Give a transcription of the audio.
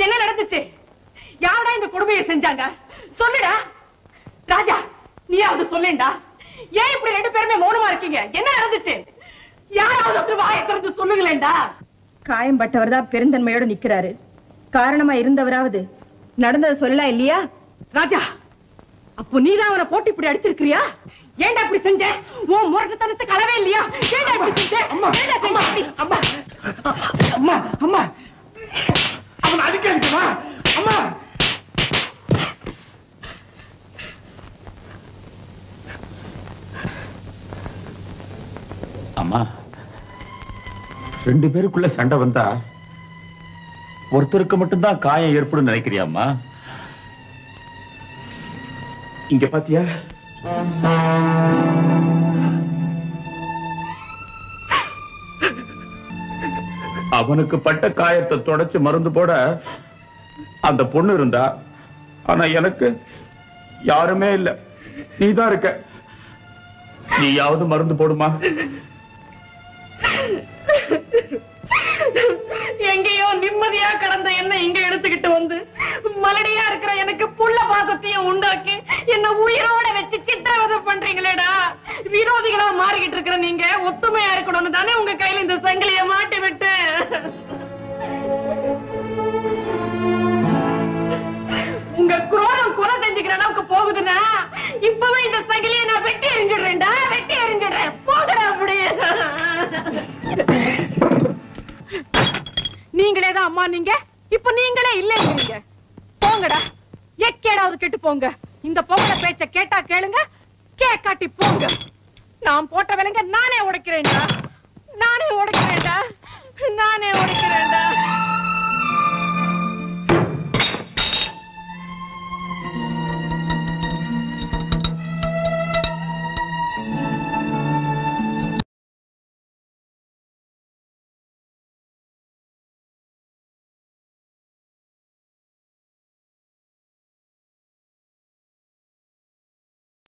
என்ன நடந்துச்சு? யாரா இந்த கொடுமையை செஞ்சாங்க? சொல்லுடா ராஜா, நீயாவது சொல்லேண்டா. ஏன் இப்படி ரெண்டு பேருமே மௌனமா இருக்கீங்க? என்ன நடந்துச்சு? யாராவது வாயை திறந்து சொல்லுங்களேண்டா. காயம்பட்டவர் தான் பெருந்தன்மையோட நிக்கிறாரு. காரணமா இருந்தவராவது நடந்ததை சொல்லலாம் இல்லையா? ராஜா, அப்போ நீதான் அவனை போட்டு இப்படி அடிச்சிருக்கிறியா? ஏண்டா இப்படி செஞ்ச? உன் முரட்டுத்தனத்தை கலவே இல்லையா? ஏண்டா இப்படி செஞ்ச? அம்மா அம்மா அம்மா, அவன் அடிக்கமா? அம்மா அம்மா, ரெண்டு பேருக்குள்ள சண்டை வந்தா ஒருத்தருக்கு மட்டும்தான் காயம் ஏற்படும் நினைக்கிறியாம்மா? இங்க பாத்தியா? அவனுக்கு பட்ட காயத்தை தொடச்சு மருந்து போட அந்த பொண்ணு இருந்தா, ஆனா எனக்கு யாருமே இல்ல. நீதான் இருக்க. நீயாவது மருந்து போடுமா? எங்கேயோ நிம்மதியா கடந்த என்ன இங்க எடுத்துக்கிட்டு வந்து மலடியா இருக்கிற எனக்கு புள்ள பாசத்தையும் உண்டாக்கி என்ன உயிரோட வச்சு சித்திரவதை பண்றீங்களேடா. விரோதிகளா மாறிக்கிட்டு இருக்கிற நீங்க ஒத்துமையா இருக்கணும்னு தானே உங்க கையில இந்த சங்கிலிய மாட்டி விட்டு உங்க குரோதம் கொலை செஞ்சுக்கிற அளவுக்கு போகுதுன்னா இப்பவே இந்த சங்கிலியை நான் வெட்டி எறிஞ்சிடுறேன்டா. வெட்டி எறிஞ்சிடுறேன். போகடா அப்படியே. நீங்களேதான் அம்மா, நீங்க இப்ப நீங்களே இல்லைங்க. போங்கடா, எக்கேடாவது கெட்டு போங்க. இந்த பொங்கல பேச்ச கேட்டா கேளுங்க, கேட்காட்டி போங்க. நான் போட்ட விலங்க நானே உடைக்கிறேன்டா. நானே உடைக்கிறேன்டா. நானே உடைக்கிறேன்.